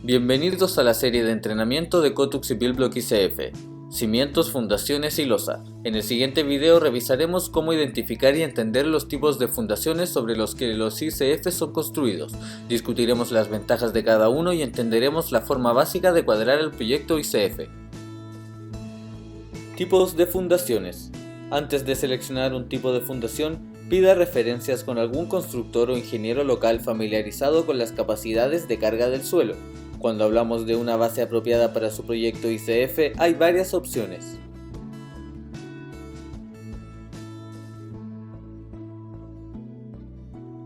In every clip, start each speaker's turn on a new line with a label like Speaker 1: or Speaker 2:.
Speaker 1: Bienvenidos a la serie de entrenamiento de Kotux y Buildblock ICF, cimientos, fundaciones y losa. En el siguiente video revisaremos cómo identificar y entender los tipos de fundaciones sobre los que los ICF son construidos. Discutiremos las ventajas de cada uno y entenderemos la forma básica de cuadrar el proyecto ICF. Tipos de fundaciones. Antes de seleccionar un tipo de fundación, pida referencias con algún constructor o ingeniero local familiarizado con las capacidades de carga del suelo. Cuando hablamos de una base apropiada para su proyecto ICF, hay varias opciones.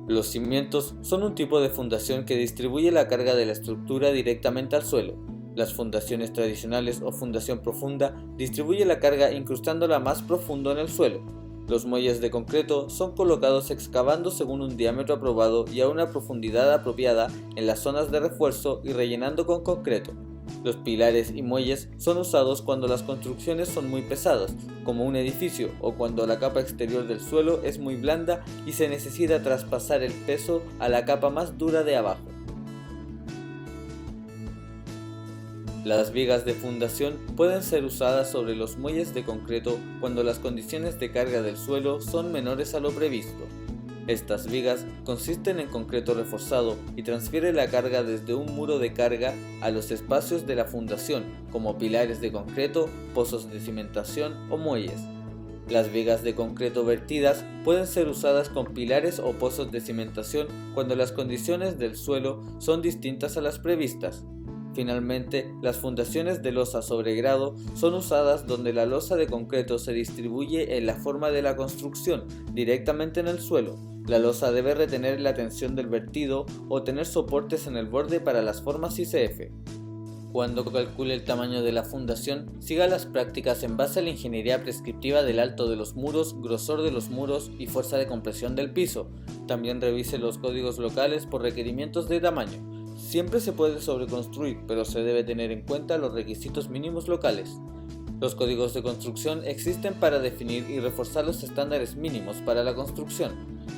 Speaker 1: Los cimientos son un tipo de fundación que distribuye la carga de la estructura directamente al suelo. Las fundaciones tradicionales o fundación profunda distribuye la carga incrustándola más profundo en el suelo. Los muelles de concreto son colocados excavando según un diámetro aprobado y a una profundidad apropiada en las zonas de refuerzo y rellenando con concreto. Los pilares y muelles son usados cuando las construcciones son muy pesadas, como un edificio, o cuando la capa exterior del suelo es muy blanda y se necesita traspasar el peso a la capa más dura de abajo. Las vigas de fundación pueden ser usadas sobre los muelles de concreto cuando las condiciones de carga del suelo son menores a lo previsto. Estas vigas consisten en concreto reforzado y transfieren la carga desde un muro de carga a los espacios de la fundación, como pilares de concreto, pozos de cimentación o muelles. Las vigas de concreto vertidas pueden ser usadas con pilares o pozos de cimentación cuando las condiciones del suelo son distintas a las previstas. Finalmente, las fundaciones de losa sobre grado son usadas donde la losa de concreto se distribuye en la forma de la construcción, directamente en el suelo. La losa debe retener la tensión del vertido o tener soportes en el borde para las formas ICF. Cuando calcule el tamaño de la fundación, siga las prácticas en base a la ingeniería prescriptiva del alto de los muros, grosor de los muros y fuerza de compresión del piso. También revise los códigos locales por requerimientos de tamaño. Siempre se puede sobreconstruir, pero se debe tener en cuenta los requisitos mínimos locales. Los códigos de construcción existen para definir y reforzar los estándares mínimos para la construcción.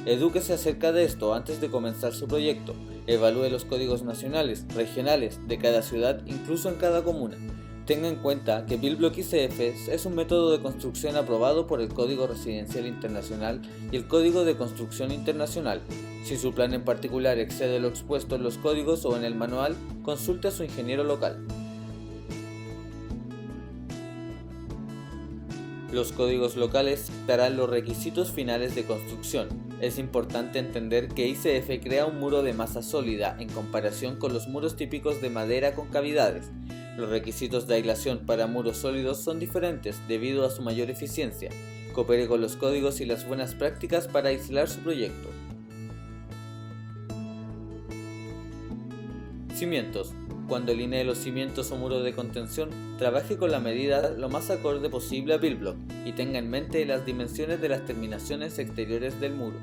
Speaker 1: Edúquese acerca de esto antes de comenzar su proyecto. Evalúe los códigos nacionales, regionales, de cada ciudad, incluso en cada comuna. Tenga en cuenta que Buildblock ICF es un método de construcción aprobado por el Código Residencial Internacional y el Código de Construcción Internacional. Si su plan en particular excede lo expuesto en los códigos o en el manual, consulte a su ingeniero local. Los códigos locales darán los requisitos finales de construcción. Es importante entender que ICF crea un muro de masa sólida en comparación con los muros típicos de madera con cavidades. Los requisitos de aislación para muros sólidos son diferentes debido a su mayor eficiencia. Coopere con los códigos y las buenas prácticas para aislar su proyecto. Cimientos. Cuando alinee los cimientos o muros de contención, trabaje con la medida lo más acorde posible a Buildblock y tenga en mente las dimensiones de las terminaciones exteriores del muro.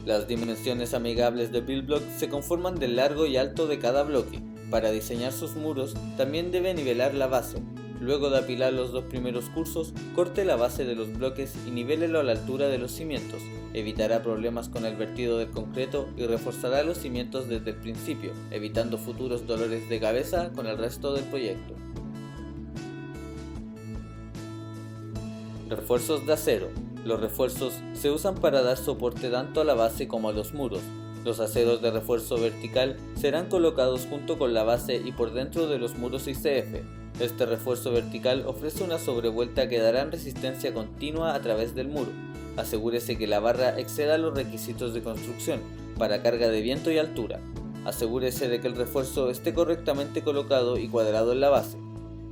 Speaker 1: Las dimensiones amigables de Buildblock se conforman del largo y alto de cada bloque. Para diseñar sus muros, también debe nivelar la base. Luego de apilar los dos primeros cursos, corte la base de los bloques y nivélelo a la altura de los cimientos. Evitará problemas con el vertido del concreto y reforzará los cimientos desde el principio, evitando futuros dolores de cabeza con el resto del proyecto. Refuerzos de acero. Los refuerzos se usan para dar soporte tanto a la base como a los muros. Los aceros de refuerzo vertical serán colocados junto con la base y por dentro de los muros ICF. Este refuerzo vertical ofrece una sobrevuelta que dará resistencia continua a través del muro. Asegúrese que la barra exceda los requisitos de construcción para carga de viento y altura. Asegúrese de que el refuerzo esté correctamente colocado y cuadrado en la base.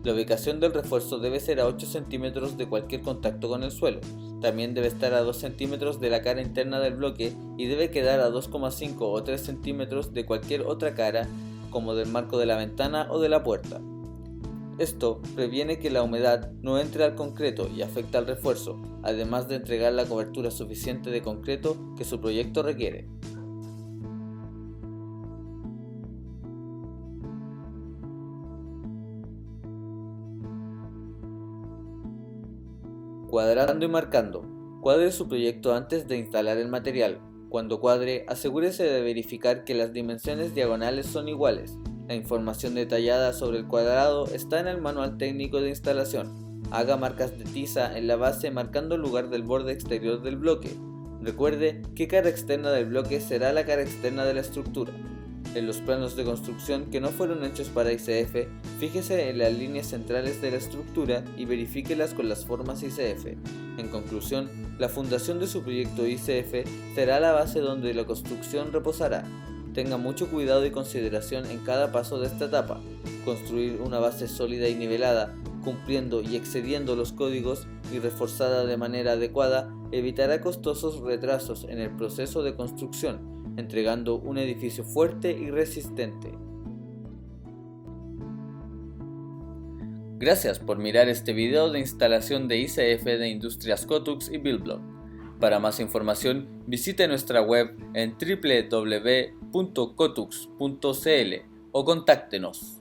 Speaker 1: La ubicación del refuerzo debe ser a 8 centímetros de cualquier contacto con el suelo. También debe estar a 2 centímetros de la cara interna del bloque y debe quedar a 2,5 o 3 centímetros de cualquier otra cara, como del marco de la ventana o de la puerta. Esto previene que la humedad no entre al concreto y afecte al refuerzo, además de entregar la cobertura suficiente de concreto que su proyecto requiere. Cuadrando y marcando. Cuadre su proyecto antes de instalar el material. Cuando cuadre, asegúrese de verificar que las dimensiones diagonales son iguales. La información detallada sobre el cuadrado está en el manual técnico de instalación. Haga marcas de tiza en la base marcando el lugar del borde exterior del bloque. Recuerde qué cara externa del bloque será la cara externa de la estructura. En los planos de construcción que no fueron hechos para ICF, fíjese en las líneas centrales de la estructura y verifíquelas con las formas ICF. En conclusión, la fundación de su proyecto ICF será la base donde la construcción reposará. Tenga mucho cuidado y consideración en cada paso de esta etapa. Construir una base sólida y nivelada, cumpliendo y excediendo los códigos y reforzada de manera adecuada, evitará costosos retrasos en el proceso de construcción, entregando un edificio fuerte y resistente. Gracias por mirar este video de instalación de ICF de Industrias Kotux y Buildblock. Para más información, visite nuestra web en www.kotux.cl o contáctenos.